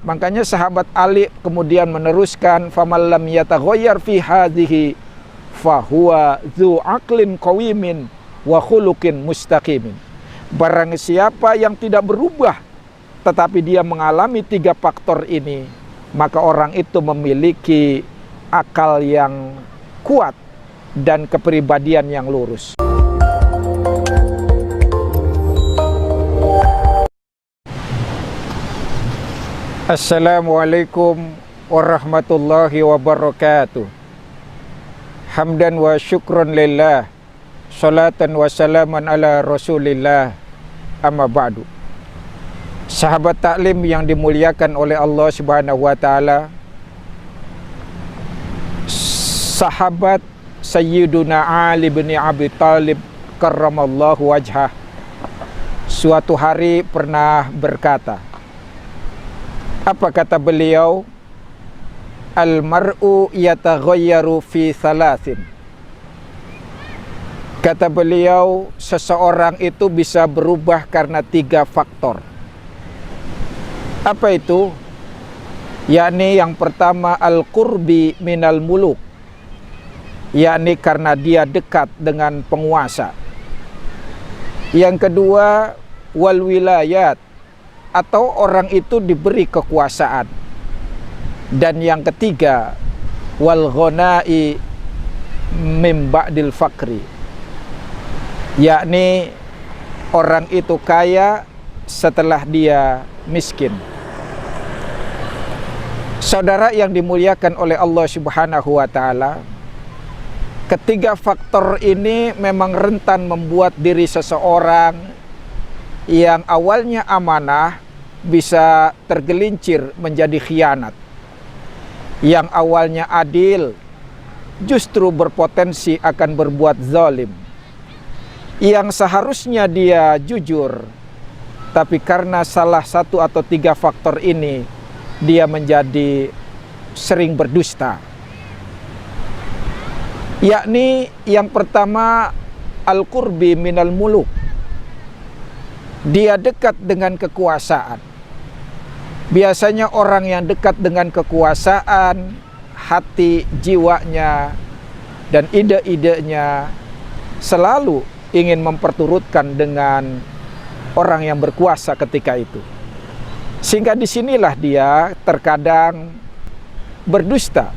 Makanya sahabat Ali kemudian meneruskan, faman lam yataghayyar fi hadhihi fahuwa dzu aqlin qawimin wa khuluqin mustaqimin. Barang siapa yang tidak berubah tetapi dia mengalami 3 faktor ini, maka orang itu memiliki akal yang kuat dan kepribadian yang lurus. Assalamualaikum warahmatullahi wabarakatuh. Hamdan wa syukran lillah, salatan wa salaman ala rasulillah, amma ba'du. Sahabat taklim yang dimuliakan oleh Allah Subhanahu wa taala, sahabat Sayyiduna Ali bin Abi Thalib karramallahu wajhah suatu hari pernah berkata, apa kata beliau? Al-mar'u yataghayyaru fi thalathin. Kata beliau, seseorang itu bisa berubah karena 3 faktor. Apa itu? Yakni yang pertama al-qurbi minal muluk, yakni karena dia dekat dengan penguasa. Yang kedua wal wilayat, atau orang itu diberi kekuasaan. Dan yang ketiga wal ghonai mim ba'dil fakri, yakni orang itu kaya setelah dia miskin. Saudara yang dimuliakan oleh Allah Subhanahu wa taala, ketiga faktor ini memang rentan membuat diri seseorang yang awalnya amanah bisa tergelincir menjadi khianat. Yang awalnya adil justru berpotensi akan berbuat zalim. Yang seharusnya dia jujur, tapi karena salah satu atau 3 faktor ini dia menjadi sering berdusta. Yakni yang pertama al-qurbi minal muluk, dia dekat dengan kekuasaan. Biasanya orang yang dekat dengan kekuasaan, hati, jiwanya, dan ide-idenya selalu ingin memperturutkan dengan orang yang berkuasa ketika itu. Sehingga disinilah dia terkadang berdusta.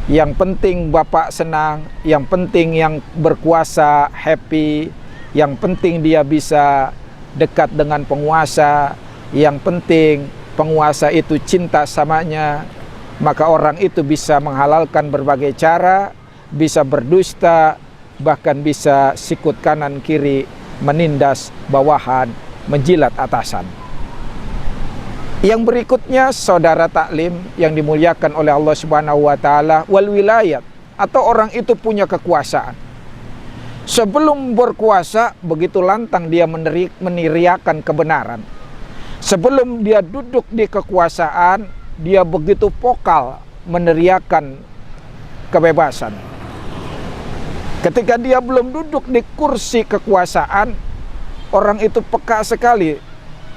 Yang penting bapak senang, yang penting yang berkuasa happy, yang penting dia bisa dekat dengan penguasa, yang penting penguasa itu cinta samanya, maka orang itu bisa menghalalkan berbagai cara, bisa berdusta, bahkan bisa sikut kanan kiri, menindas bawahan, menjilat atasan. Yang berikutnya saudara taklim yang dimuliakan oleh Allah Subhanahu wa taala, wal wilayat, atau orang itu punya kekuasaan. Sebelum berkuasa begitu lantang dia meneriakan kebenaran. Sebelum dia duduk di kekuasaan, dia begitu vokal meneriakan kebebasan. Ketika dia belum duduk di kursi kekuasaan, orang itu peka sekali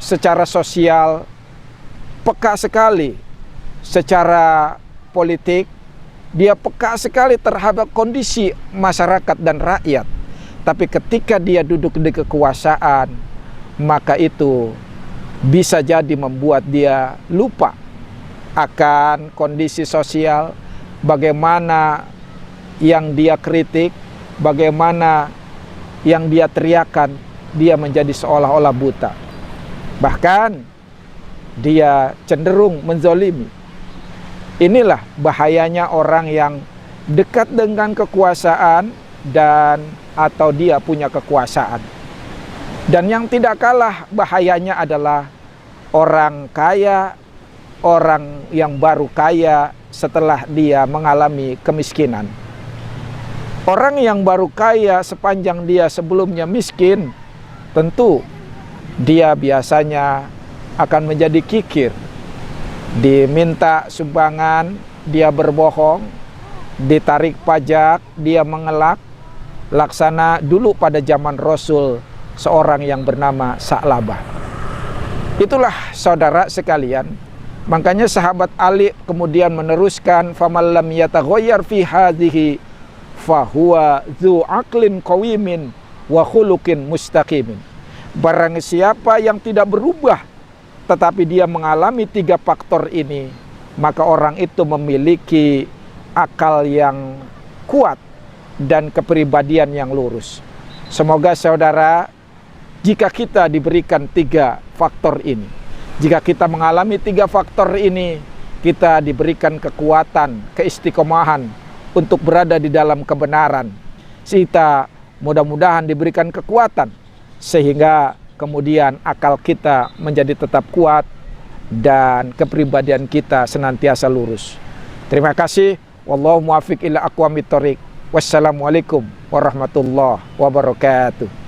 secara sosial, peka sekali secara politik, dia peka sekali terhadap kondisi masyarakat dan rakyat. Tapi ketika dia duduk di kekuasaan, maka itu bisa jadi membuat dia lupa akan kondisi sosial, bagaimana yang dia kritik, bagaimana yang dia teriakan, dia menjadi seolah-olah buta. Bahkan dia cenderung menzolimi. Inilah bahayanya orang yang dekat dengan kekuasaan dan atau dia punya kekuasaan. Dan yang tidak kalah bahayanya adalah orang kaya, orang yang baru kaya setelah dia mengalami kemiskinan. Orang yang baru kaya sepanjang dia sebelumnya miskin, tentu dia biasanya akan menjadi kikir. Diminta sumbangan, dia berbohong, ditarik pajak, dia mengelak. Laksana dulu pada zaman Rasul seorang yang bernama Sa'labah. Itulah saudara sekalian, makanya sahabat Ali kemudian meneruskan, faman lam yataghayyar fi hadhihi fahuwa dzu aqlin qawimin wa khuluqin mustaqimin. Barang siapa yang tidak berubah tetapi dia mengalami 3 faktor ini, maka orang itu memiliki akal yang kuat dan kepribadian yang lurus. Semoga saudara, jika kita diberikan 3 faktor ini, jika kita mengalami 3 faktor ini, kita diberikan kekuatan, keistiqomahan untuk berada di dalam kebenaran. Kita mudah-mudahan diberikan kekuatan sehingga kemudian akal kita menjadi tetap kuat dan kepribadian kita senantiasa lurus. Terima kasih. Wallahu muwaffiq ila aqwamit thoriq. Wassalamualaikum warahmatullahi wabarakatuh.